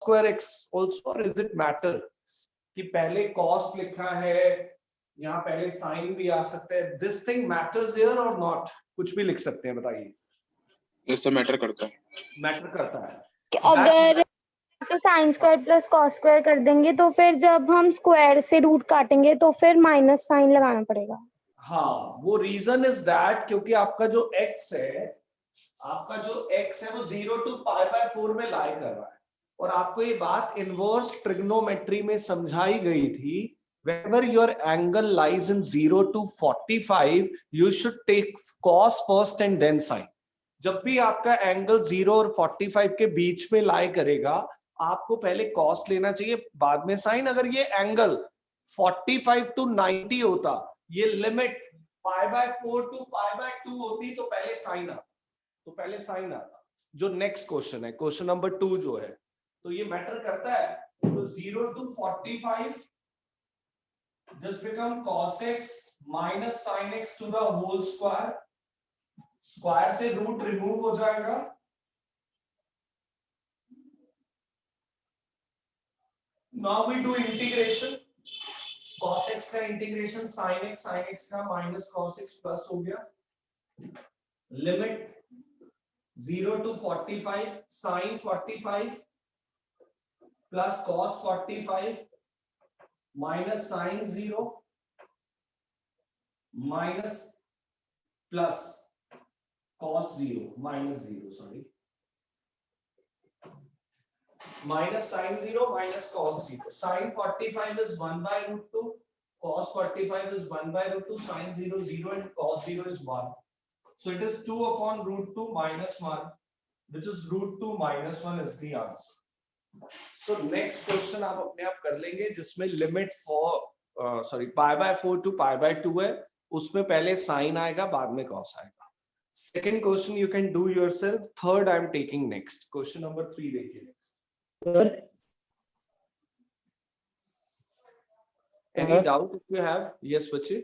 square x also, or is it matter कि पहले cos लिखा है, यहाँ पहले sin भी आ सकता है? This thing matters here or not? कुछ भी लिख सकते हैं, बताइए। इससे मैटर करता है, मैटर करता है। अगर sine square plus cos square कर देंगे तो फिर जब हम स्क्वायर से रूट काटेंगे तो फिर माइनस साइन लगाना पड़ेगा। हाँ, वो रीजन इज दैट क्योंकि आपका जो x है, वो 0 to π/4 में लाई कर रहा है, और आपको ये बात इनवर्स ट्रिग्नोमेट्री में समझाई गई थी। Whenever your angle lies in 0 to 45, you should take cos first and then sin. जब भी आपका एंगल 0 और 45 के बीच में लाई करेगा, आपको पहले cos लेना चाहिए, बाद में sin। अगर ये एंगल 45 to 90 होता, ये लिमिट π/4 to π/2 होती, तो पहले साइन आता। जो नेक्स्ट क्वेश्चन है, क्वेश्चन नंबर 2 जो है, तो ये मैटर करता है। तो 0 to 45 this become cos x minus sin x to the whole square। Square से रूट रिमूव हो जाएगा, now we do integration. cos x का इंटीग्रेशन sin x का माइनस cos x प्लस हो गया। Limit 0 to 45 sin 45 plus cos 45 minus sin 0 minus plus cos 0 minus 0 sorry minus sin 0 minus cos 0। sin 45 is 1/√2, cos 45 is 1/√2, sin 0 0 and cos 0 is 1, so it is 2 upon √2 minus 1, which is √2 minus 1 is the answer। so next question आप अपने आप कर लेंगे, जिसमें limit π/4 to π/2 है, उसमें पहले sin आएगा, बाद में cos आएगा। Second question you can do yourself, third I am taking next, question number 3 देखिए next। Any doubt if you have? Yes बच्चे।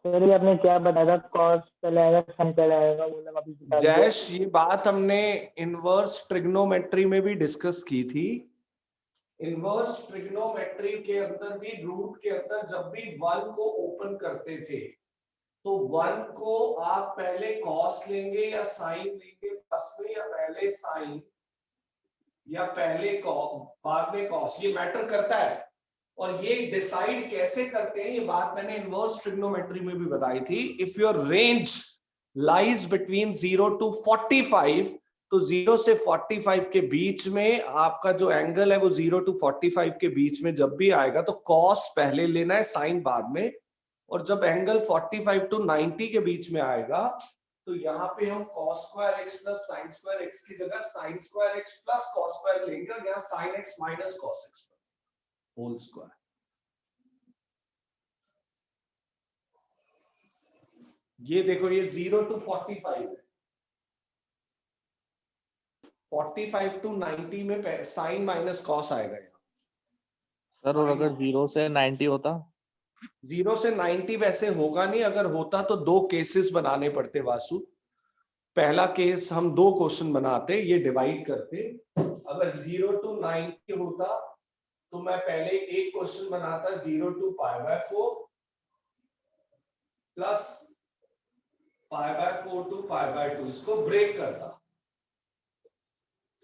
सर ये आपने क्या बताया था, cos पहले आएगा sin पहले आएगा, वो लगा अभी बता दिया। जैश, ये बात हमने इनवर्स ट्रिग्नोमेट्री में भी डिस्कस की थी। इनवर्स ट्रिग्नोमेट्री के अंदर भी, रूट के अंदर जब भी 1 को ओपन करते थे, तो 1 को आप पहले cos लेंगे या sin लेंगे प्लस में, या पहले sin या पहले बाद में cos, ये मैटर करता है। और ये डिसाइड कैसे करते हैं, ये बात मैंने इनवर्स ट्रिग्नोमेट्री में भी बताई थी। If your range lies between 0 to 45, तो 0 से 45 के बीच में आपका जो एंगल है वो 0 to 45 के बीच में जब भी आएगा, तो cos पहले लेना है, sin बाद में। और जब एंगल 45 to 90 के बीच में आएगा, तो यहाँ पे हम cos square x plus sin square x की जगह sin square x plus cos square लेंगे, और यहाँ sin x minus cos x whole square. ये देखो, ये 0 to 45 है, 45 to 90 में sin माइनस cos आएगा यहाँ। सर और अगर 0 से 90 होता? 0 से 90 वैसे होगा नहीं, अगर होता तो 2 केसेस बनाने पड़ते वासु। पहला केस हम 2 क्वेश्चन बनाते, ये डिवाइड करते। अगर 0 to 90 होता तो मैं पहले एक क्वेश्चन बनाता 0 to π/4 प्लस π/4 to π/2, इसको ब्रेक करता,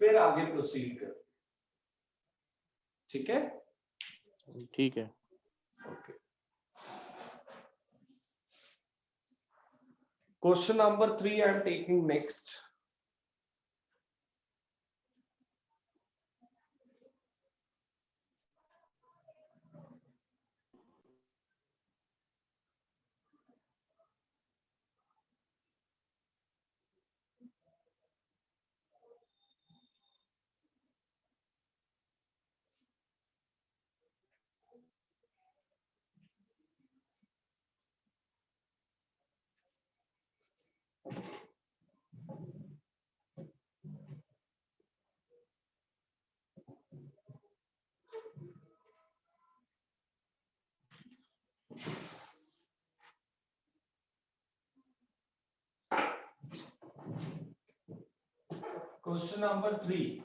फिर आगे प्रोसीड कर। ठीक है, ठीक है, okay. Question number 3 I am taking next. Question number 3.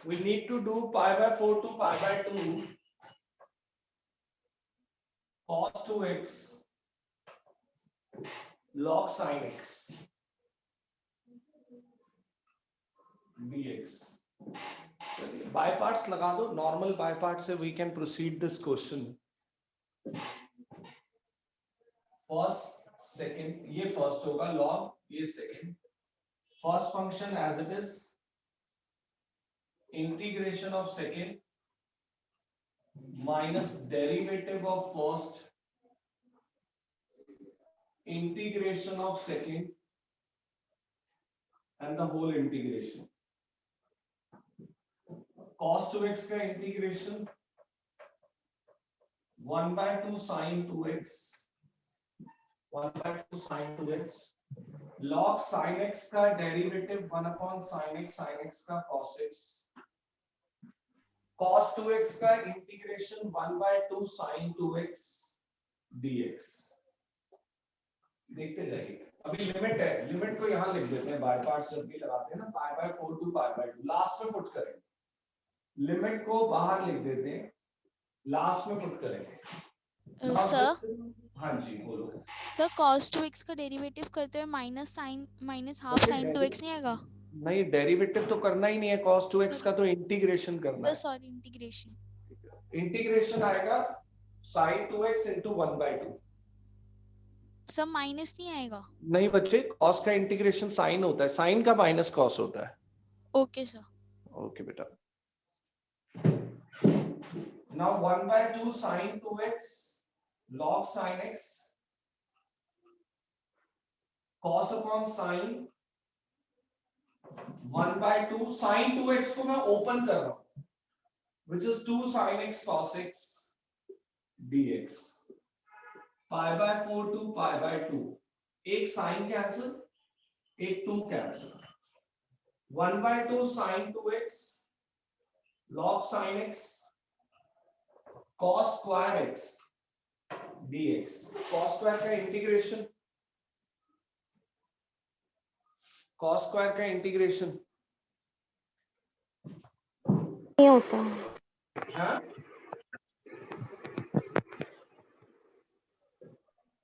we need to do pi by 4 to pi by 2 cos 2x log sin x dx. By parts लगा दो, नॉर्मल बाय पार्ट से we can proceed this question. First second, ये first होगा log, ये second. First function as it is, integration of second minus derivative of first integration of second and the whole integration. cos 2x का integration 1/2 sin 2x 1/2 sin 2x log sin x का derivative 1 sin x का cos x. cos 2x का integration 1/2 sin 2x dx. देखते जाइए. अभी limit है, limit को यहां लिख देते हैं, बाय पार्ट्स जब भी लगाते हैं ना, pi by 4 to pi by 2 last में पुट करेंगे. लिमिट को बाहर लिख देते हैं, लास्ट में पुट करेंगे. सर, हाँ जी बोलो. सर cos 2x का डेरिवेटिव करते हुए माइनस हाफ sin 2x नहीं आएगा? नहीं, डेरिवेटिव तो करना ही नहीं है. cos 2x का तो इंटीग्रेशन करना है. Sorry, integration. इंटीग्रेशन आएगा sin 2x into 1/2. Sir minus नहीं आएगा? नहीं बच्चे, cos का इंटीग्रेशन sin होता है, sin का माइनस cos होता है. Okay sir. ओके बेटा. Now 1/2 sin 2x log sin x cos upon sin 1/2 sin 2x को मैं ओपन कर रहा हूं, which is 2 sin x cos x dx. pi by 4 to pi by 2, एक sin कैंसिल, एक 2 cancel. 1/2 sin 2x log sin x cos square x dx. cos square का integration, cos square का integration नहीं होता. हाँ,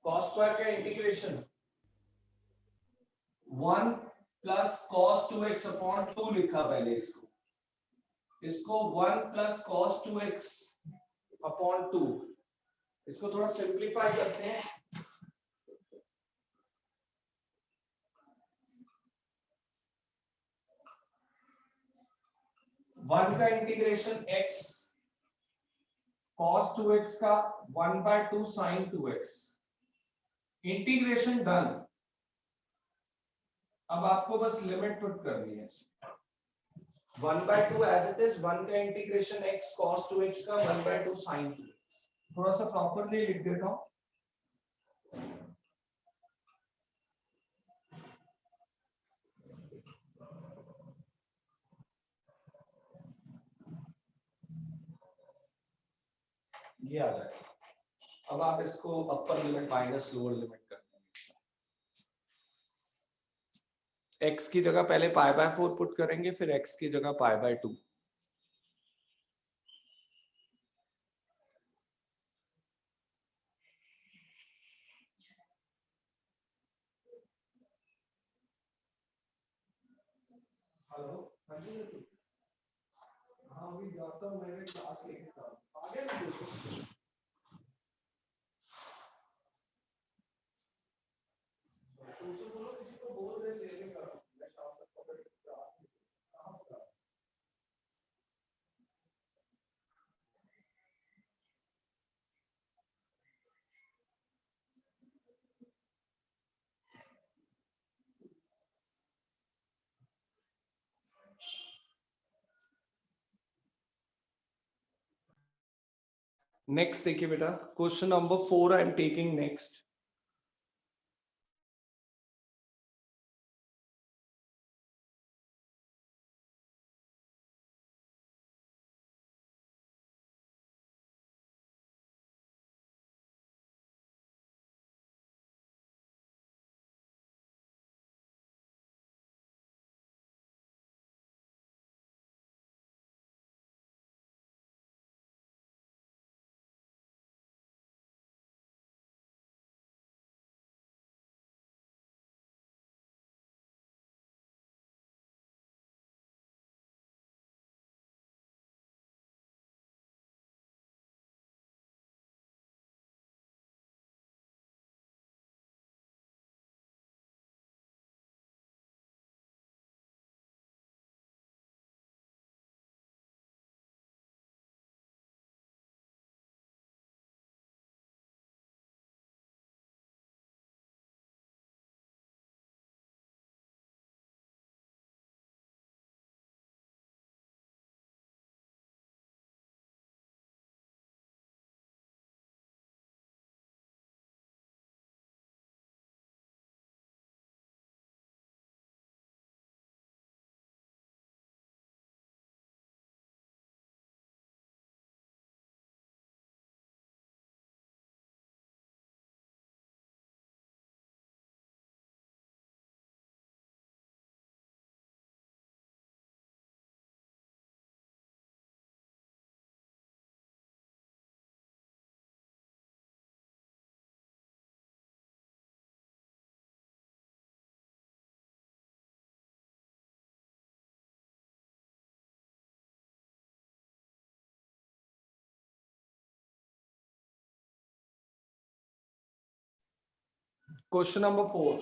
cos square का integration 1 plus cos 2x upon 2 लिखा पहले. इसको 1 plus cos 2x upon 2, इसको थोड़ा सिंप्लीफाई करते हैं. वन का इंटीग्रेशन x cos 2x का 1/2 sin 2x. Integration done. अब आपको बस लिमिट पुट करनी है. 1/2 एज इट इज, 1 का इंटीग्रेशन x cos 2x का 1/2 sin 2x. थोड़ा सा प्रॉपरली लिख देता हूं. ये आ जाएगा. अब आप इसको अपर लिमिट माइनस लोअर लिमिट कर देंगे. x की जगह पहले pi by 4 पुट करेंगे, फिर x की जगह pi by 2. हेलो, हाँ जी. हाँ अभी जाता हूँ, मेरे क्लास लेके आगे ना. उसे बोलो किसी को बोल रहे लेने का, मैं शाम तक पकड़ के कहाँ होगा. नेक्स्ट देखिए बेटा, question number 4 I am taking next. Question number 4.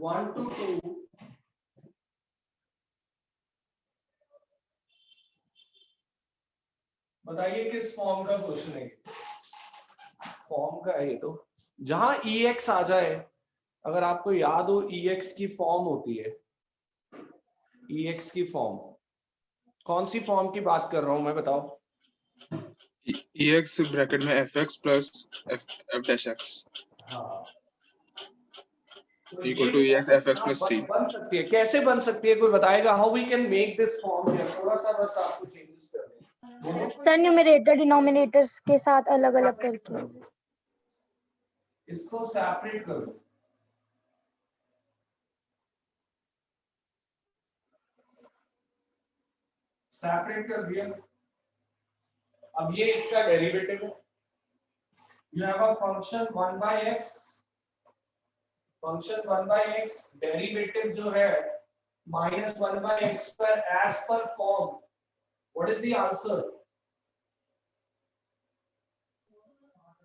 One to two. बताइए किस फॉर्म का क्वेश्चन है? फॉर्म का है ये तो, जहां EX आ जाए. अगर आपको याद हो EX की फॉर्म होती है, EX की फॉर्म कौन सी फॉर्म की बात कर रहा हूं मैं, बताओ. EX ब्रैकेट में FX plus F dash X हाँ. Equal to EX FX plus C. बन सकती है. कैसे बन सकती है कोई बताएगा? How we can make this form? थोड़ा सा बस आपको चेंजेस करने हैं. सर न्यूमरेटर डिनोमिनेटर्स के साथ अलग अलग करके. इसको सेपरेट करो. सेपरेट कर दिया. अब ये इसका डेरिवेटिव है. You have a function 1 by x. Function 1 by x derivative जो है -1 by x पर एज पर form. What is the answer?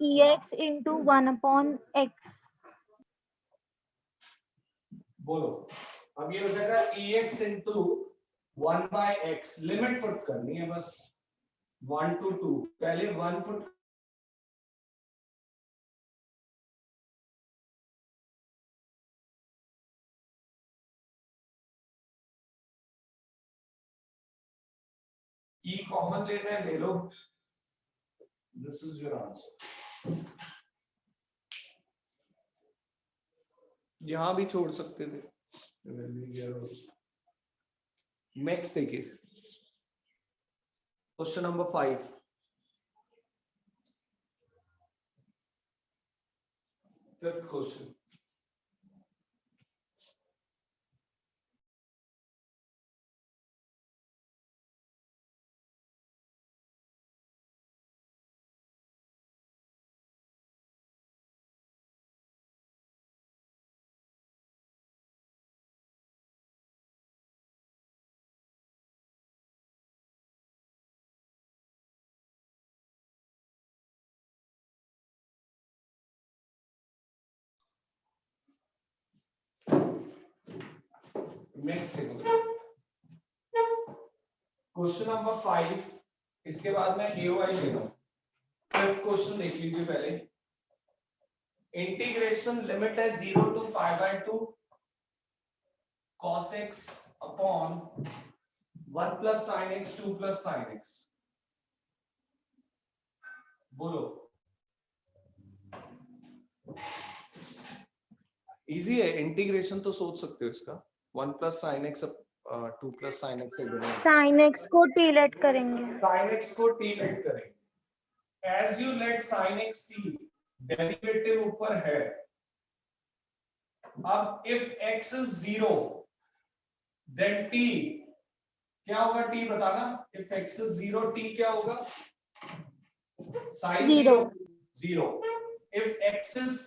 EX into 1 upon x. बोलो. अब ये हो जाएगा EX into 1 by x. Limit put करनी है बस 1 to 2. पहले 1 पुट E कॉमन लेना है, ले लो. This is your answer. यहां भी छोड़ सकते थे. नेक्स्ट देखिए question number 5. Fifth question. Next question number 5. इसके बाद मैं AOI ले रहा हूं. फिफ्थ क्वेश्चन देख लीजिए पहले. इंटीग्रेशन लिमिट है 0 to pi by 2 cos x upon 1 plus sin x 2 plus sin x. बोलो. इजी है. इंटीग्रेशन तो सोच सकते हो इसका. 1 plus sin x 2 plus sin x से गुणा. sin x को t लेट करेंगे. sin x को t लेट करेंगे. as you let sin x t derivative ऊपर है. अब if x is 0 then t क्या होगा? t बताना. if x is 0 t क्या होगा? sin 0 0. if x is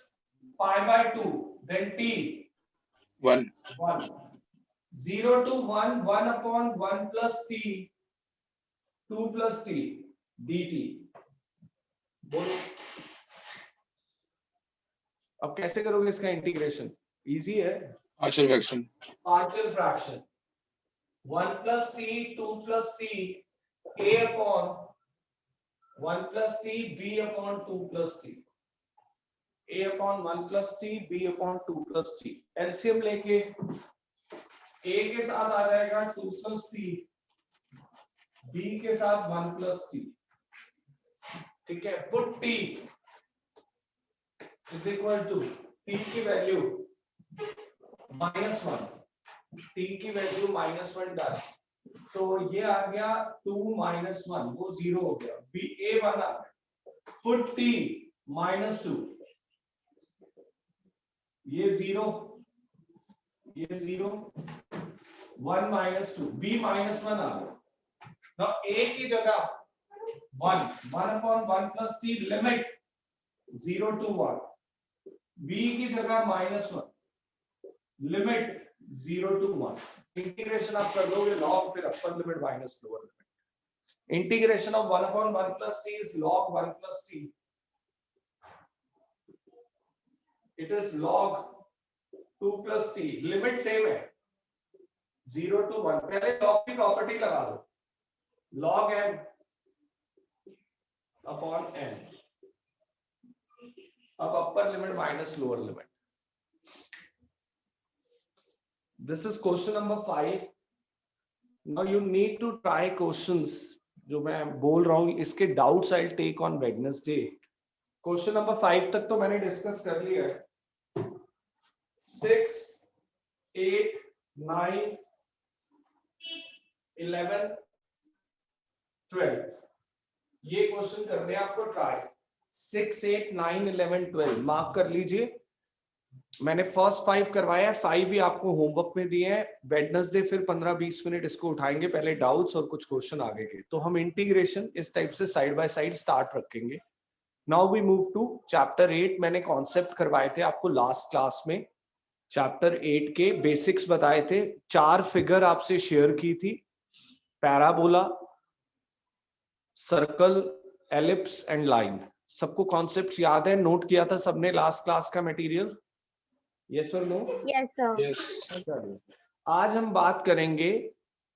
pi by 2 then t 1. 1. 0 to 1 1 upon 1 plus t 2 plus t dt. बोलो. अब कैसे करोगे इसका इंटीग्रेशन? इजी है. Partial fraction. Partial fraction 1 plus t 2 plus t a upon 1 plus t b upon 2 plus t. a upon 1 plus t b upon 2 plus t. LCM लेके a के साथ आ जाएगा 2 plus t, b के साथ 1 plus t. ठीक है. Put t is equal to t की value -1. t की वैल्यू -1 डाल तो ये आ गया 2 -1, वो 0 हो गया. b a 1 आ गया. पुट t -2, ये 0, ये 0, 1 -2, b -1 आ गया. now a की जगह 1 1 upon 1 plus t limit 0 to 1. b की जगह -1, लिमिट 0 to 1, इंटीग्रेशन आप कर लोगे log फिर अपर limit minus lower limit, integration of 1/1 plus t is log 1 plus t, it is log 2 plus t, limit same है 0 to 1, पहले log की property लगा दो, log n upon n, अब अपर limit minus lower limit. This is question number 5. Now you need to try questions जो मैं बोल रहा हूँ इसके doubts I take on Wednesday. Question number 5 तक तो मैंने डिस्कस कर लिया है. 6, 8, 9, 11, 12 ये क्वेश्चन करने आपको ट्राई. 6, 8, 9, 11, 12 मार्क कर लीजिए. मैंने फर्स्ट 5 करवाया है, 5 ही आपको होमवर्क में दिए हैं. वेडनेसडे फिर 15-20 मिनट इसको उठाएंगे, पहले डाउट्स और कुछ क्वेश्चन आगे के. तो हम इंटीग्रेशन इस टाइप से साइड बाय साइड स्टार्ट रखेंगे. Now we move to chapter 8. मैंने कॉन्सेप्ट करवाए थे आपको लास्ट क्लास में. चैप्टर 8 के बेसिक्स बताए थे. 4 फिगर आपसे शेयर की थी, parabola, circle, ellipse and line. सबको कॉन्सेप्ट याद है? नोट किया था सबने लास्ट क्लास का मटेरियल? यस और नो? Yes sir. Yes. आज हम बात करेंगे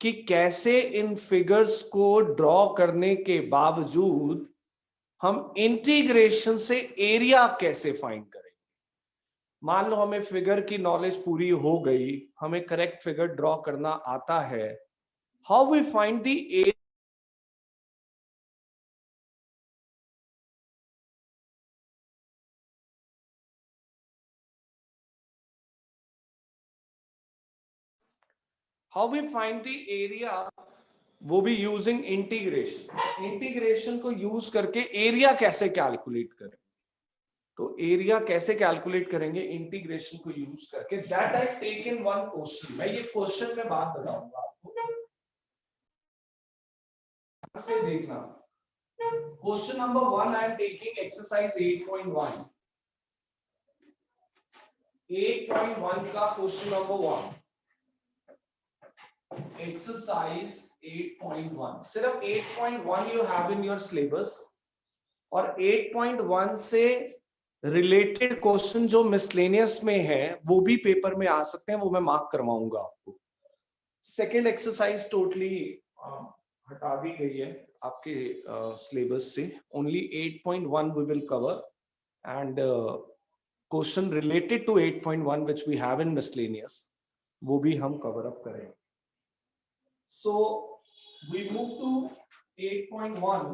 कि कैसे इन फिगर्स को ड्रॉ करने के बावजूद हम इंटीग्रेशन से एरिया कैसे फाइंड करेंगे. मान लो हमें फिगर की नॉलेज पूरी हो गई, हमें करेक्ट फिगर ड्रॉ करना आता है. How we find the area? How we find the area? वो भी यूजिंग इंटीग्रेशन. इंटीग्रेशन को यूज करके एरिया कैसे कैलकुलेट करें? तो एरिया कैसे कैलकुलेट करेंगे इंटीग्रेशन को यूज करके? That I take in one question. मैं ये क्वेश्चन में बात बताऊंगा आपको, से देखना. Question number 1 I am taking exercise 8.1. 8.1 का क्वेश्चन नंबर 1, एक्सरसाइज 8.1. सिर्फ 8.1 you have in your syllabus, और 8.1 से रिलेटेड क्वेश्चन जो मिसलेनियस में है वो भी पेपर में आ सकते हैं, वो मैं मार्क करवाऊंगा आपको. सेकेंड एक्सरसाइज टोटली हटा दी गई है आपके सिलेबस से. Only 8.1 we will cover, and question related to 8.1 which we have in miscellaneous वो भी हम कवर अप करेंगे. So we move to 8.1.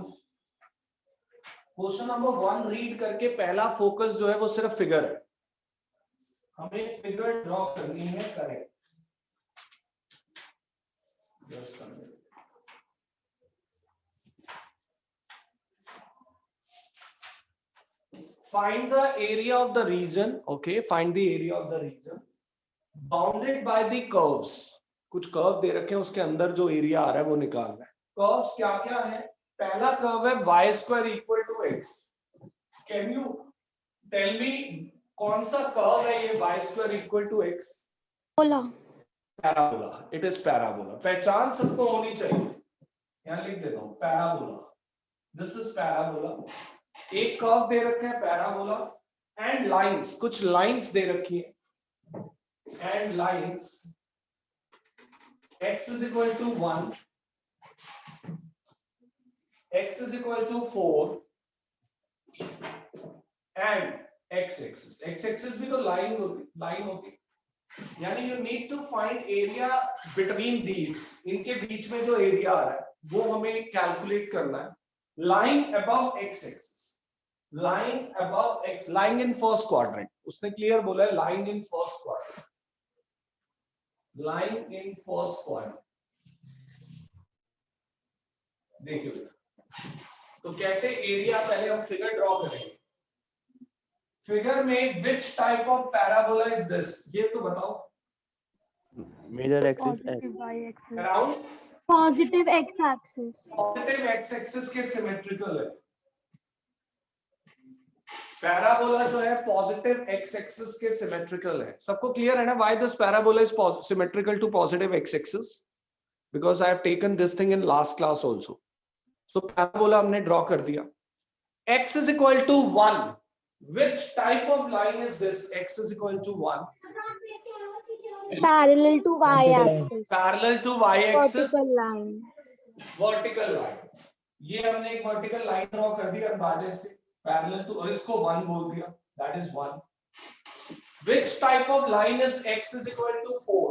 Question number 1 read करके पहला फोकस जो है वो सिर्फ फिगर है. हमें फिगर ड्रॉ करनी है correct. Find the area of the region. Okay, find the area of the region bounded by the curves. कुछ कर्व दे रखे हैं, उसके अंदर जो एरिया आ रहा है वो निकालना है. कर्व्स क्या क्या है? पहला कर्व है y² equal to x. Can you tell me कौन सा कर्व है ये y² इक्वल टू x? बोला पैराबोला. It is parabola. पहचान सबको होनी चाहिए. यहां लिख देता हूं पैराबोला. This is parabola. एक कर्व दे रखे हैं पैराबोला, एंड लाइंस, कुछ लाइंस दे रखी है, and lines x is equal to 1, x is equal to 4, and x-axis. x-axis भी तो लाइन होगी. यानी you need to find area between these. इनके बीच में जो एरिया आ रहा है वो हमें कैलकुलेट करना है. line above x-axis, line above x, lying in first quadrant. उसने क्लियर बोला है lying in first quadrant. Line in first quadrant. देखिए तो कैसे एरिया, पहले हम फिगर ड्रॉ करेंगे. फिगर में which type of parabola is this? ये तो बताओ. Major axis positive y axis. Around positive x axis. Positive x axis के सिमेट्रिकल है. पैराबोला जो है पॉजिटिव एक्स एक्सिस के सिमेट्रिकल है। सबको क्लियर है ना why this parabola is symmetrical to positive x axis? Because I have taken this thing in last class also. So parabola हमने ड्रॉ कर दिया। x is equal to 1. Which type of line is this? X is equal to 1. Parallel to y Vertical line. axis. Parallel to y axis. Vertical line. Vertical line. ये हमने एक vertical line draw कर दी अंदाजे से parallel to, और इसको 1 बोल दिया, that is 1. Which type of line is x is equal to 4?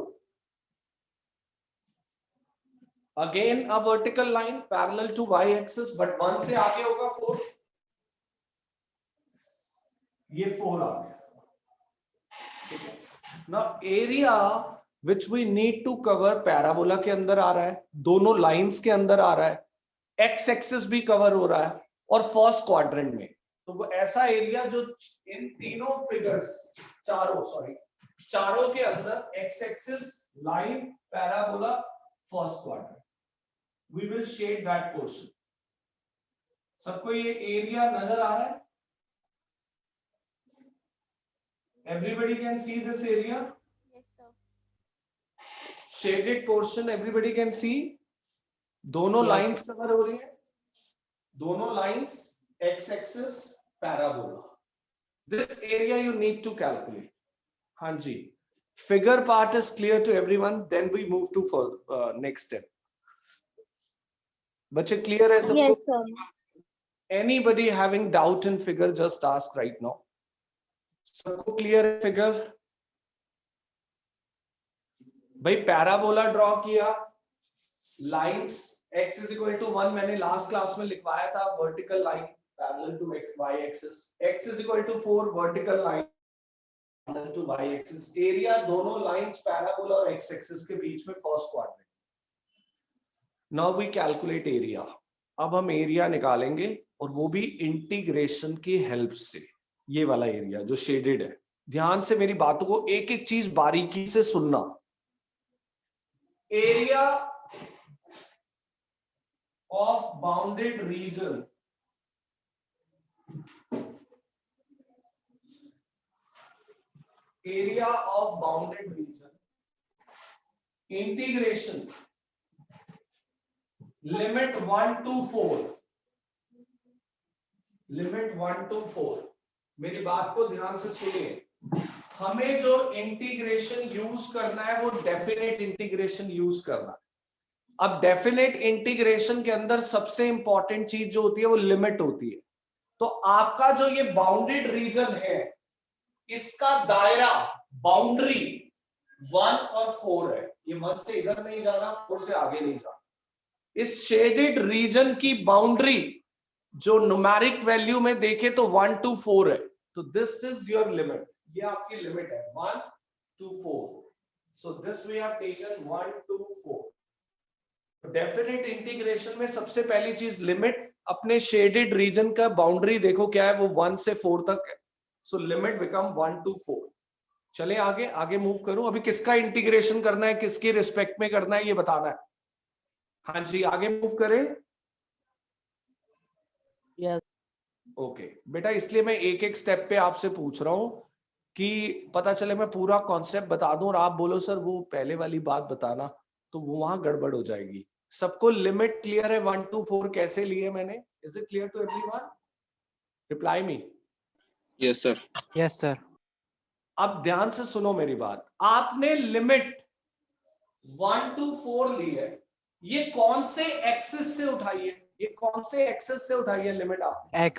Again a vertical line parallel to y axis, but 1 से आगे होगा 4. ये 4 आ गया। Now area which we need to cover parabola के अंदर आ रहा है, दोनों लाइंस के अंदर आ रहा है, एक्स एक्सिस भी कवर हो रहा है और फर्स्ट क्वाड्रेंट में। तो वो ऐसा एरिया जो इन तीनों फिगर्स, चारों के अंदर x axis, line, parabola, first quadrant, we will shade that portion. सबको ये एरिया नजर आ रहा है? Everybody can see this area? Yes, sir. Shaded portion everybody can see? दोनों लाइंस कवर हो रही है, दोनों lines, X axis, parabola. This area you need to calculate. हाँ जी, figure part is clear to everyone, then we move to next step. बच्चे clear है सबको? Yes, sir. Anybody having doubt in figure, just ask right now. सबको clear है figure? भाई parabola draw किया, lines x is equal to 1 मैंने last class में लिखवाया था, vertical line parallel to x y axis, x is equal to 4 vertical line parallel to y axis, area दोनों lines parabola और x axis के बीच में first quadrant. Now we calculate area. अब हम एरिया निकालेंगे और वो भी इंटीग्रेशन की हेल्प से। ये वाला एरिया जो शेडेड है, ध्यान से मेरी बातों को एक एक चीज बारीकी से सुनना। Area of bounded region integration limit 1 to 4, मेरी बात को ध्यान से सुनिए। हमें जो इंटीग्रेशन यूज करना है वो डेफिनेट इंटीग्रेशन यूज करना है। अब डेफिनेट इंटीग्रेशन के अंदर सबसे इंपॉर्टेंट चीज जो होती है वो लिमिट होती है। तो आपका जो ये बाउंडेड रीजन है, इसका दायरा, बाउंड्री 1 और 4 है। ये 1 से इधर नहीं जाना, 4 से आगे नहीं जाना। इस शेडेड रीजन की बाउंड्री जो न्यूमेरिक वैल्यू में देखे तो 1 to 4 है। तो दिस इज योर लिमिट, ये आपकी लिमिट है 1 to 4। So this we have taken 1 to 4। Definite integration में सबसे पहली चीज लिमिट, अपने शेडेड रीजन का बाउंड्री देखो क्या है, वो 1 से 4 तक है। So limit become 1 to 4। चले आगे मूव करूं। अभी किसका इंटीग्रेशन करना है, किसके रिस्पेक्ट में करना है, ये बताना है। हाँ जी, आगे मूव करें। Yes. ओके बेटा, इसलिए मैं एक एक स्टेप पे आपसे पूछ रहा हूं कि पता चले मैं पूरा कॉन्सेप्ट बता दूं और आप बोलो सर वो पहले वाली बात बताना, तो वो वहां गड़बड़ हो जाएगी। सबको लिमिट क्लियर है 1 to 4 कैसे लिए मैंने? Is it clear to everyone? Reply me. Yes, sir. Yes, sir. अब ध्यान से सुनो मेरी बात। आपने लिमिट 1 to 4 ली है, ये कौन से एक्सिस से उठाई है? ये कौन से एक्सिस से उठाई है लिमिट आपने? X.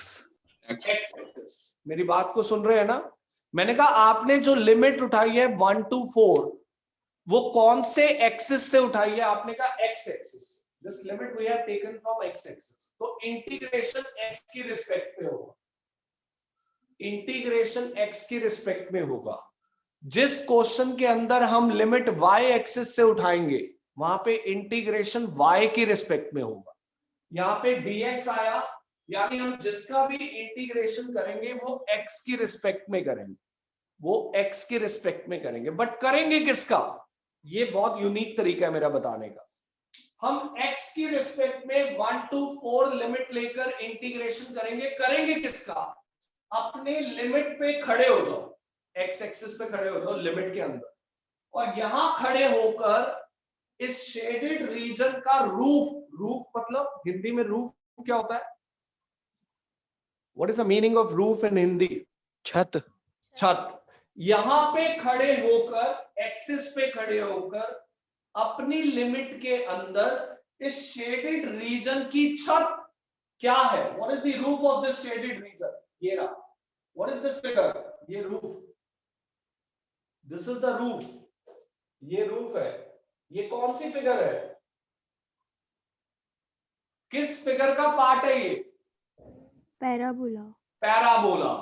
X. X axis. मेरी बात को सुन रहे हैं ना? मैंने कहा आपने जो लिमिट उठाई है 1 to 4, वो कौन से एक्सिस से उठाई है? आपने कहा x axis. This limit we have taken from x axis. तो इंटीग्रेशन एक्स की रिस्पेक्ट में होगा, इंटीग्रेशन एक्स की रिस्पेक्ट में होगा। जिस क्वेश्चन के अंदर हम लिमिट वाई एक्सिस से उठाएंगे, वहां पे इंटीग्रेशन वाई की रिस्पेक्ट में होगा। यहाँ पे dx आया, यानी हम जिसका भी इंटीग्रेशन करेंगे वो x की रिस्पेक्ट में करेंगे, वो x की रिस्पेक्ट में करेंगे। बट करेंगे किसका? ये बहुत यूनिक तरीका है मेरा बताने का। हम x की रिस्पेक्ट में 1 to 4 लिमिट लेकर इंटीग्रेशन करेंगे। करेंगे किसका? अपने लिमिट पे खड़े हो जाओ, एक्स एक्सिस पे खड़े हो जाओ लिमिट के अंदर, और यहां खड़े होकर इस शेडेड रीजन का रूफ, रूफ मतलब हिंदी में रूफ क्या होता है? What is the meaning of roof इन हिंदी? छत। छत। यहां पे खड़े होकर, एक्सिस पे खड़े होकर अपनी लिमिट के अंदर इस शेडेड रीजन की छत क्या है? What is the roof of this shaded region? ये रहा। What is this figure? ये roof, this is the roof, ये रूफ है। ये कौन सी फिगर है? किस फिगर का पार्ट है ये? पैराबोला। पैराबोला।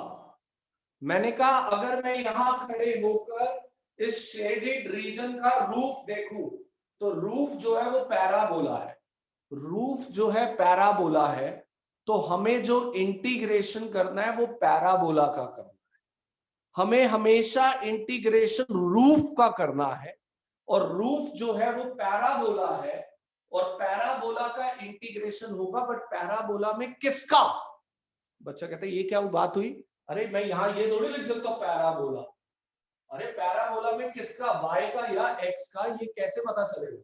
मैंने कहा अगर मैं यहां खड़े होकर इस शेडेड रीजन का रूफ देखूं तो रूफ जो है वो पैराबोला है। रूफ जो है पैराबोला है, तो हमें जो इंटीग्रेशन करना है वो पैराबोला का करना है। हमें हमेशा इंटीग्रेशन रूफ का करना है, और रूफ जो है वो पैराबोला है, और पैराबोला का इंटीग्रेशन होगा, बट पैराबोला में किसका? बच्चा कहता है ये क्या बात हुई? अरे मैं यहां ये थोड़ी लिख देता हूं पैराबोला। अरे पैराबोला में किसका, y का या x का? ये कैसे पता चलेगा?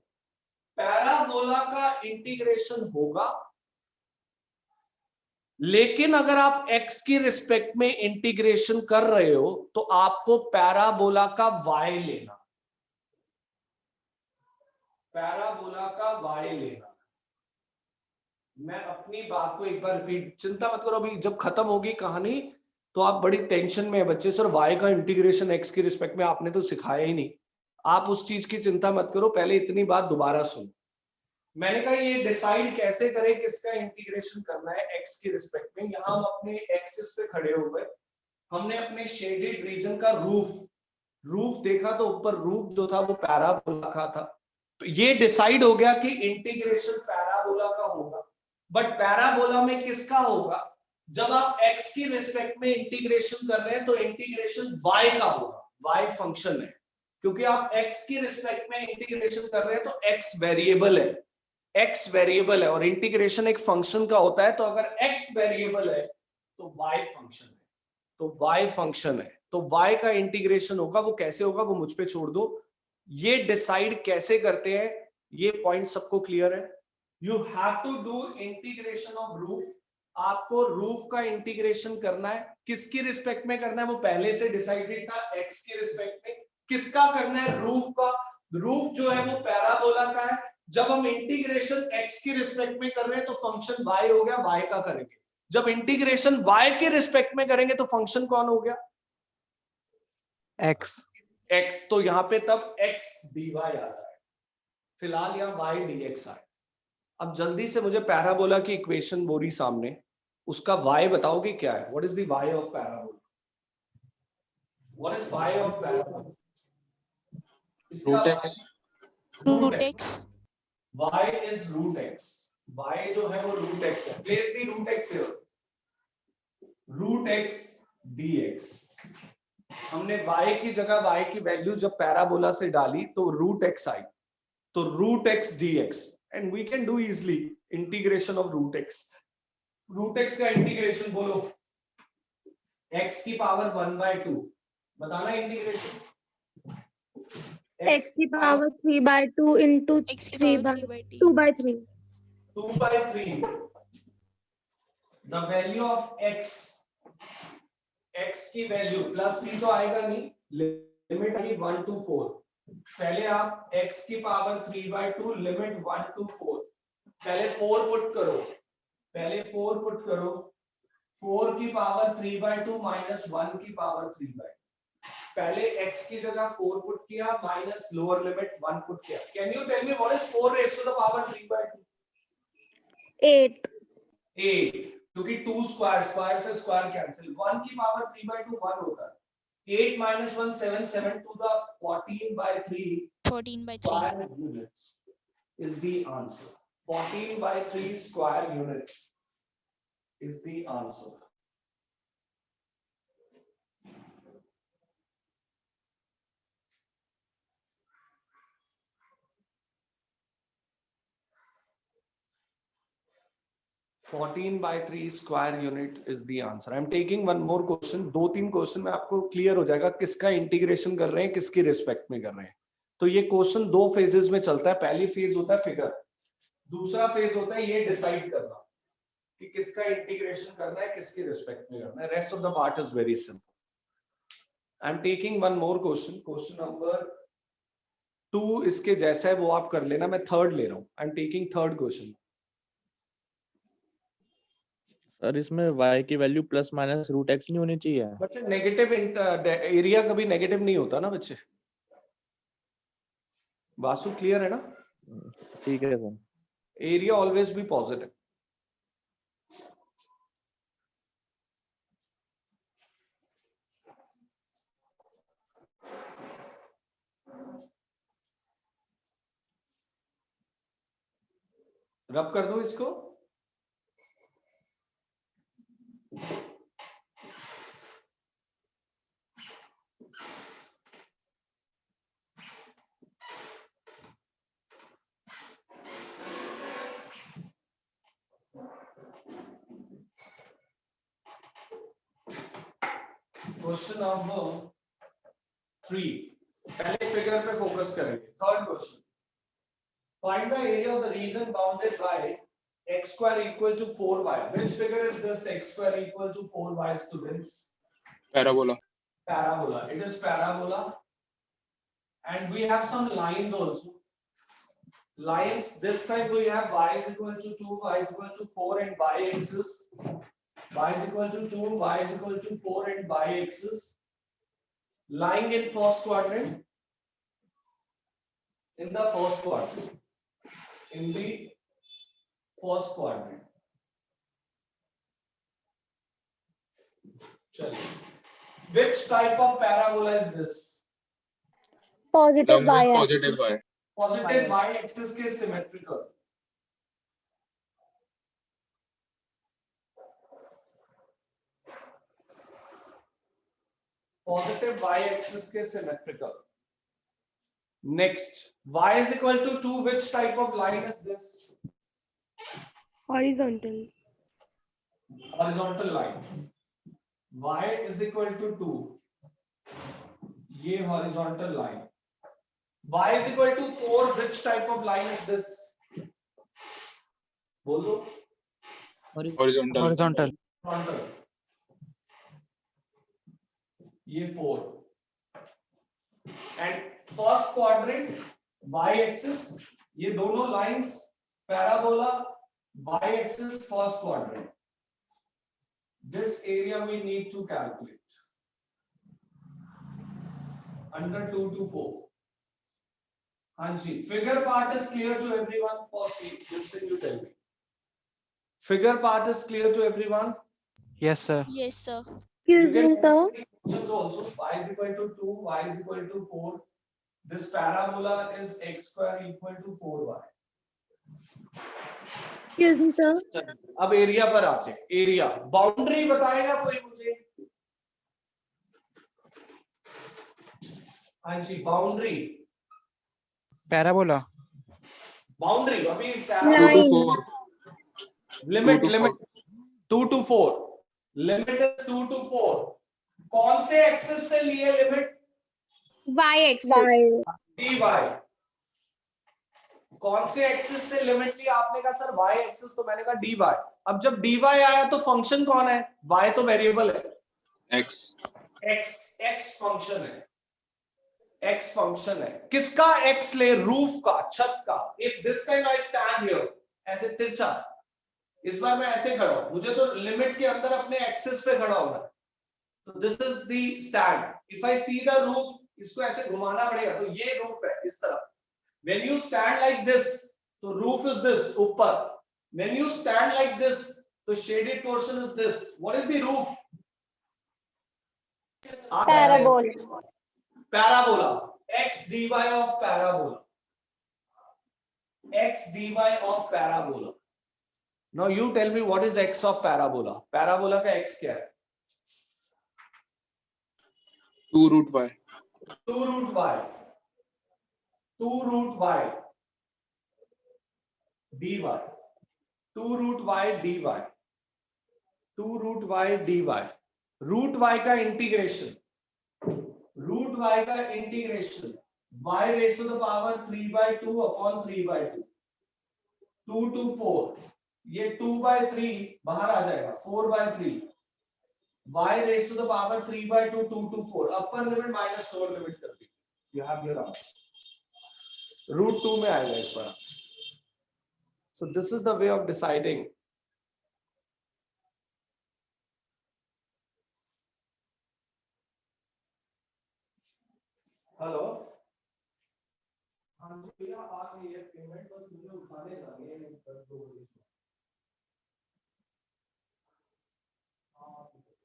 पैराबोला का इंटीग्रेशन होगा, लेकिन अगर आप x की रिस्पेक्ट में इंटीग्रेशन कर रहे हो तो आपको पैराबोला का y लेना, पैराबोला का y लेना। मैं अपनी बात को एक बार रिपीट, चिंता मत करो, अभी जब खत्म होगी कहानी तो आप बड़ी टेंशन में है बच्चे, सर y का इंटीग्रेशन x की रिस्पेक्ट में आपने तो सिखाया ही नहीं। आप उस चीज की चिंता मत करो, पहले इतनी बात दोबारा सुनो। मैंने कहा ये डिसाइड कैसे करें किसका इंटीग्रेशन करना है x की रिस्पेक्ट में। यहां हम अपने एक्सिस पे खड़े हो गए, हमने अपने शेडेड रीजन का रूफ देखा, तो ऊपर रूफ जो था वो पैराबोला का था, तो ये डिसाइड हो गया कि इंटीग्रेशन पैराबोला का होगा। बट पैराबोला में किसका होगा? जब आप x की रिस्पेक्ट में इंटीग्रेशन कर रहे हैं तो इंटीग्रेशन y का होगा, y फंक्शन है, क्योंकि आप x की रिस्पेक्ट में इंटीग्रेशन कर रहे हैं तो x वेरिएबल है, x वेरिएबल है, और इंटीग्रेशन एक फंक्शन का होता है, तो अगर x वेरिएबल है तो y फंक्शन है, तो y फंक्शन है, तो y का इंटीग्रेशन होगा। वो कैसे होगा वो मुझ पे छोड़ दो, ये डिसाइड कैसे करते हैं, ये पॉइंट सबको क्लियर है? You have to do integration of roof. आपको रूफ का इंटीग्रेशन करना है, किसकी रिस्पेक्ट में करना है वो पहले से डिसाइडेड था, x की रिस्पेक्ट में। किसका करना है? रूफ का। रूफ जो है वो पैराबोला का है। जब हम इंटीग्रेशन x की रिस्पेक्ट में कर रहे हैं तो फंक्शन y हो गया, y का करेंगे। जब इंटीग्रेशन y के रिस्पेक्ट में करेंगे तो फंक्शन कौन हो गया? x। x। तो यहां पे तब x dy आ रहा है, फिलहाल यहां y dx आए। अब जल्दी से मुझे पैराबोला की इक्वेशन बोरी सामने, उसका y बताओगे क्या है? What is the y of parabola? What is y of parabola? इसका Root x. Root root x। x y is root x। y जो है वो रूट x है। Place the root x here. Root x dx। हमने y की जगह y की value जब पैराबोला से डाली तो रूट x आई, तो root x dx, and we can do easily integration of root x। Root x का इंटीग्रेशन बोलो, x की पावर 1/2 बताना इंटीग्रेशन। x की पावर 3/2 into x की 3 power by 3/t 2/3. 2/3। The value of x, x की value plus c तो आएगा नहीं, लिमिट आएगी 1 to 4। पहले आप x की पावर 3/2 लिमिट 1 to 4, पहले 4 पुट करो, पहले 4 पुट करो, 4 की पावर 3/2 माइनस 1 की पावर 3/2। पहले x की जगह 4 पुट किया माइनस लोअर लिमिट 1 पुट किया। Can you tell me what is 4 raised to the power 3/2? 8. 8, क्योंकि 2 स्क्वायर, स्क्वायर से स्क्वायर कैंसिल, 1 की पावर 3/2 1 होता है। 8 minus 1 7 7 to the 14/3 14/3 square units is the answer. 14/3 square units is the answer. 14/3 square unit is the answer. I'm taking one more question. 2-3 question में आपको clear हो जाएगा किसका इंटीग्रेशन कर रहे हैं, किसकी रिस्पेक्ट में कर रहे हैं. तो ये क्वेश्चन 2 फेजेस में चलता है. पहली फेज होता है फिगर, दूसरा फेज होता है ये डिसाइड करना कि किसका इंटीग्रेशन करना है, किसकी रिस्पेक्ट में करना है. Rest of the part is very simple. I am taking one more question. Question number 2 इसके जैसा है वो आप कर लेना. मैं थर्ड ले रहा हूं. I am taking third question. Sir इसमें y की value plus minus root x नहीं होनी चाहिए. बच्चे नेगेटिव एरिया कभी नेगेटिव नहीं होता ना बच्चे. वासु क्लियर है ना? ठीक है sir. Area always be positive. रब कर दो इसको. Question number 3. पहले फिगर पे फोकस करेंगे. Third question. Find the area of the region bounded by x square equal to 4y. Which figure is this? X square equal to 4y, students? Parabola. Parabola. It is parabola. And we have some lines also. Lines. This time we have y is equal to 2, y is equal to 4, and y axis. Y is equal to 2, y is equal to 4, and y axis. Lying in first quadrant. In the first quadrant. In the first quadrant. चलिए. Which type of parabola is this? Positive y axis. Positive y. Positive y axis के symmetrical. Positive y axis के symmetrical. Next, y is equal to 2. Which type of line is this? Horizontal. Horizontal line. Y is equal to 2. ये horizontal line. Y is equal to 4. Which type of line is this? बोलो. Horizontal. Horizontal. ये 4. And first quadrant y axis, ये दोनों lines parabola, y axis first quadrant. This area we need to calculate. Under 2 to 4. Hanji, figure part is clear to everyone? Firstly, this thing you tell me. Figure part is clear to everyone? Yes, sir. Yes, sir. You Excuse me, can sir. questions also. Y is equal to 2, y is equal to 4. This parabola is x square equal to 4y. Excuse me, sir. अब area पर आते हैं. Area boundary बताएगा कोई मुझे? हाँ जी, boundary. Parabola. Boundary अभी 2 to 4. Limit 2 to limit 2 to 4. Limit is 2 to 4. कौन से एक्सिस से लिए लिमिट? y axis. dy. कौन से एक्सिस से लिमिट लिया? आपने कहा सर y एक्सिस, तो मैंने कहा dy. अब जब dy आया तो फंक्शन कौन है? y तो वेरिएबल है. X. x फंक्शन है. x फंक्शन है. किसका x ले? रूफ का, छत का. If this time I stand here, ऐसे तिरछा, इस बार मैं ऐसे खड़ा हूं, मुझे तो लिमिट के अंदर अपने एक्सिस पे खड़ा होना है. तो this is the stand. If I see the roof, इसको ऐसे घुमाना पड़ेगा. तो ये रूफ है इस तरफ. When you stand like this, तो roof is this, ऊपर. When you stand like this, the shaded portion is this. What is the roof? Parabola. Parabola. X dy of parabola. X dy of parabola. Now you tell me what is x of parabola? Parabola का x क्या है? 2 root y. 2 root y. 2 root y dy. 2 root y d y, 2 root y d y, root y का integration, root y का integration y raise to the power 3/2 upon 3/2, 2 to 4, ये 2/3 बाहर आ जाएगा, 4/3, y raise to the power 3/2, 2 to 4, upper limit minus lower limit कर दी, you have your answer. Root 2 में आएगा इस बार. So this is the way of deciding. Hello, हाँ जी भैया आ गई है पेमेंट, बस मुझे उठाने जानी है 2 बजे से. हाँ ठीक है.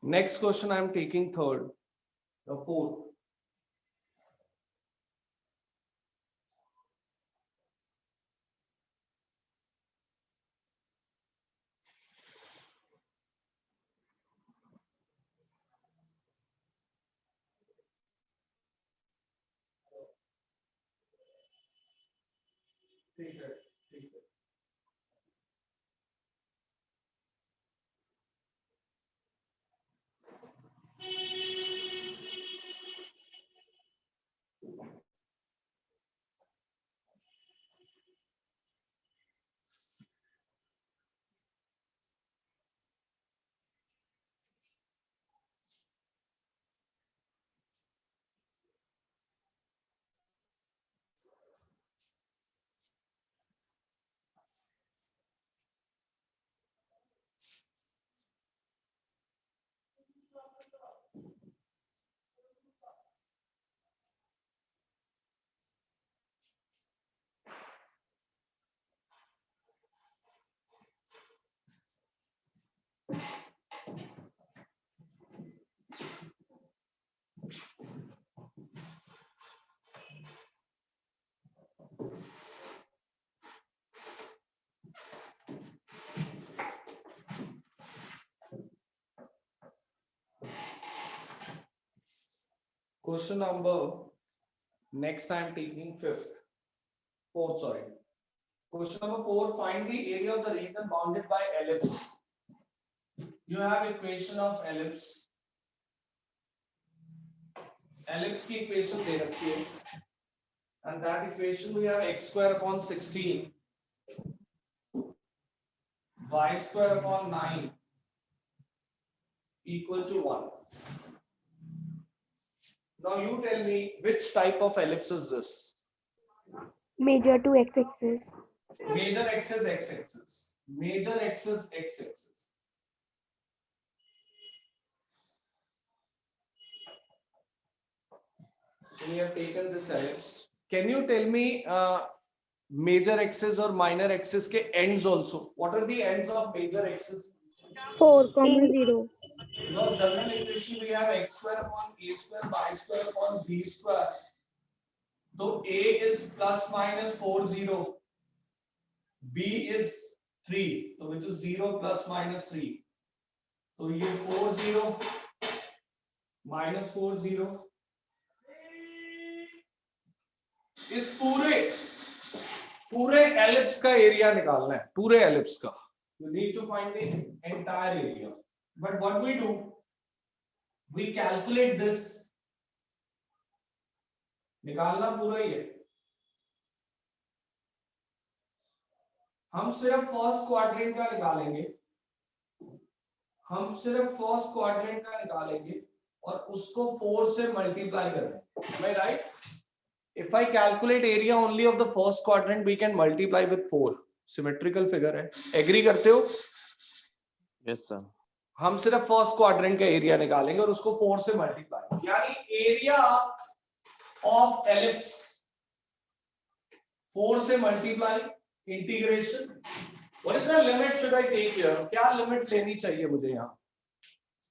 Next question I am taking third, the fourth. ठीक है, ठीक है. Question number, next I am taking fourth, sorry. Question number 4, find the area of the region bounded by ellipse. You have equation of ellipse. Ellipse की equation दे रखी है, and that equation we have x square upon 16, y square upon 9 equal to 1. Now you tell me which type of ellipse is this? Major to x-axis. Major axis x-axis. Major axis x-axis. We have taken this ellipse. Can you tell me major axis or minor axis के ends also? What are the ends of major axis? 4, 0. Now general equation we have x square upon a square y square upon b square. So a is plus minus 4 0. B is 3. So which is 0 plus minus 3. So ये 4 0 minus 4 0. इस पूरे ellipse का area निकालना है, पूरे ellipse का. You need to find the entire area. But what we do, we calculate this. निकालना पूरा ही है. हम सिर्फ फर्स्ट क्वाड्रेंट का निकालेंगे. हम सिर्फ फर्स्ट क्वाड्रेंट का निकालेंगे और उसको 4 से मल्टीप्लाई करेंगे. Am I right? If I calculate area only of the first quadrant, we can multiply with 4. Symmetrical figure है. Agree करते हो? Yes sir. हम सिर्फ फर्स्ट क्वाड्रेंट का एरिया निकालेंगे और उसको 4 से मल्टीप्लाई, यानी एरिया ऑफ एलिप्स 4 से multiply integration. What is the limit should I take here? क्या लिमिट लेनी चाहिए मुझे यहाँ?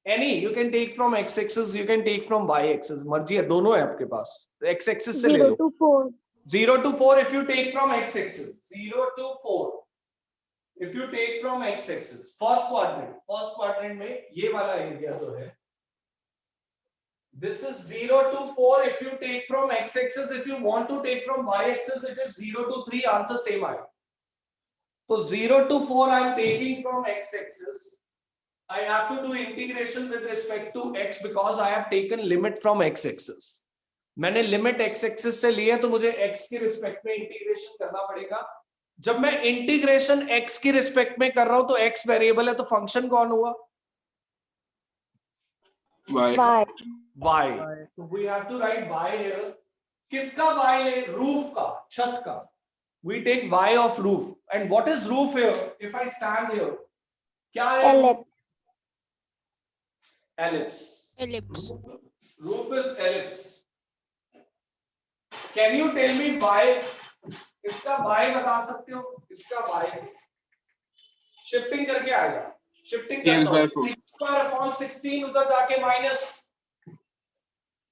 Any you can take from x axis, you can take from y axis, मर्जी है, दोनों है आपके पास, x axis से ले 0 लो। to 4. 0 to 4 if you take from x axis, 0 to 4 if you take from x axis, first quadrant में ये वाला एरिया जो है, this is 0 to 4 if you take from x axis, if you want to take from y axis it is 0 to 3, answer same आएगा। तो 0 to 4 I am taking from x axis, I have to do integration with respect to x because I have taken limit from x axis. मैंने limit x axis से लिया तो मुझे x की respect में integration करना पड़ेगा। जब मैं इंटीग्रेशन x की रिस्पेक्ट में कर रहा हूं तो x वेरिएबल है, तो फंक्शन कौन हुआ? Y. y. So we have to write y here. किसका y है? रूफ का, छत का. We take y of roof. And what is roof here? If I stand here, क्या है? Ellipse. Ellipse. Ellipse. Roof is ellipse. Can you tell me y? इसका y बता सकते हो? इसका y शिफ्टिंग करके आएगा, शिफ्टिंग करता हूं, x स्क्वायर अपॉन 16 उधर जाके माइनस,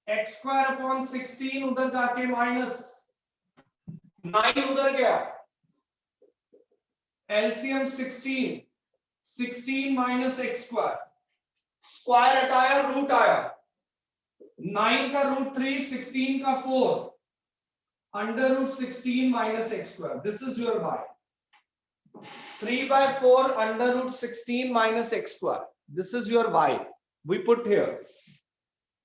x स्क्वायर अपॉन 16 उधर जाके माइनस 9 उधर गया, LCM 16 minus x square, square हटाया रूट आया, 9 का रूट 3, 16 का 4, under root 16 minus x square, this is your y। 3/4 under root 16 minus x square. This is your y. We put here.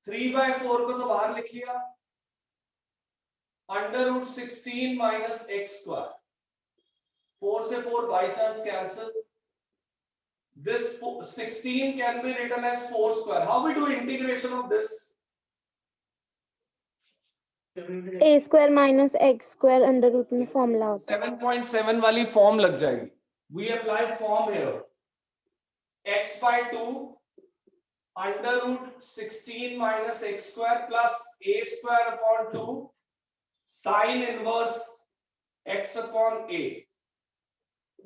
3/4 को तो बाहर लिख लिया. Under root 16 minus x square. 4 से 4 by chance cancel. This 16 can be written as 4 square. How we do integration of this? A square minus x square under root में formula होता है। 7.7 वाली फॉर्म लग जाएगी। We apply form here. X by 2 under root 16 minus x square plus a square upon 2 sine inverse x upon a.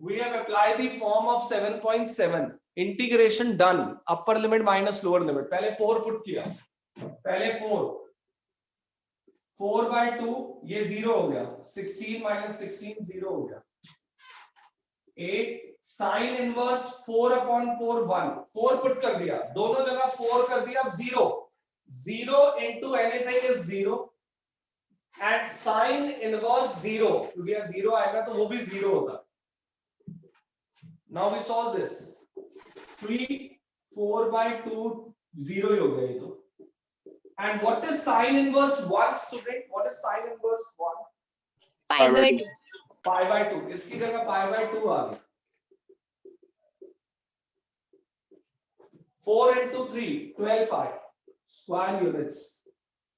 We have applied the form of 7.7. Integration done. Upper limit minus lower limit. पहले 4 put किया. पहले 4 by 2 ये 0 हो गया, 16 minus 16 0 हो गया, 8 sin inverse 4 upon 4 1, 4 put कर दिया, दोनों जगह 4 कर दिया, अब 0 into anything is 0 and sin inverse 0, क्योंकि यहाँ 0 आएगा तो वो भी 0 होगा। Now we solve this, 3 4 by 2 0 ही हो गया ये तो। And what is sin inverse 1, student? What is sin inverse 1? Pi by 2. Pi by 2. इसकी जगह pi by 2 आ गया। 4 into 3, 12 pi. Square units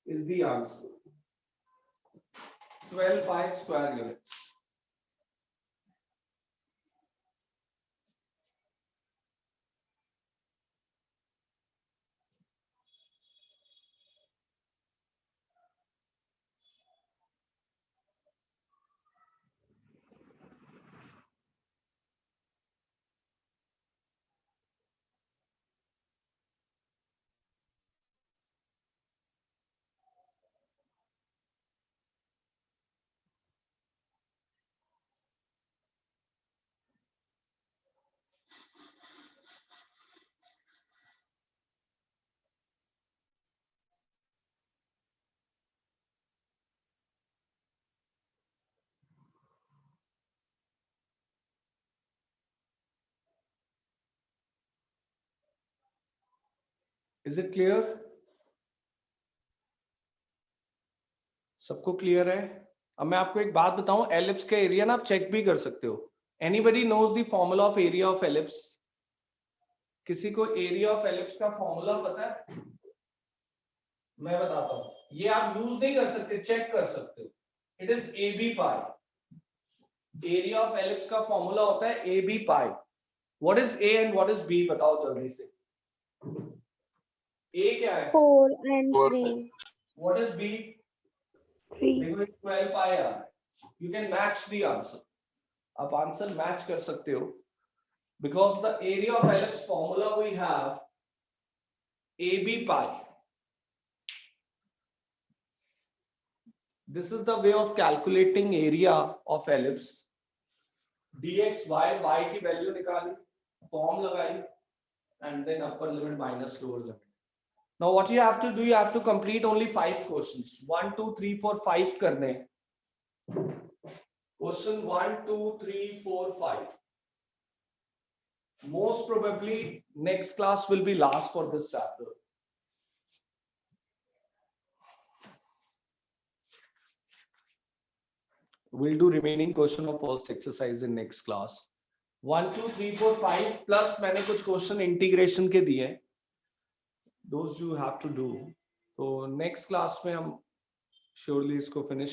is the answer. 12 pi square units. Is it clear? सबको clear है? अब मैं आपको एक बात बताऊं, एलिप्स का एरिया ना आप चेक भी कर सकते हो। Anybody knows the formula of area of ellipse? किसी को एरिया ऑफ एलिप्स का फॉर्मूला पता है? मैं बताता हूं, ये आप यूज नहीं कर सकते, चेक कर सकते हो। It is AB pi. Area of ellipse का फॉर्मूला होता है AB pi. What is A and what is B बताओ जल्दी से। A क्या है? 4 and 3. What is B? 3. 12 pi r. You can match the answer. आप आंसर मैच कर सकते हो because the area of ellipse formula we have AB pi. This is the way of calculating area of ellipse. dx y, y की value निकाली, form लगाई, and then upper limit minus lower limit. Now what you have to do, you have to complete only 5 questions. 1 2 3 4 5 करने. Question 1 2 3 4 5. Most probably next class will be last for this chapter. We'll do remaining question of first exercise in next class. 1 2 3 4 5 plus मैंने कुछ question integration के दिए. Those you have to do. So next class में हम surely इसको finish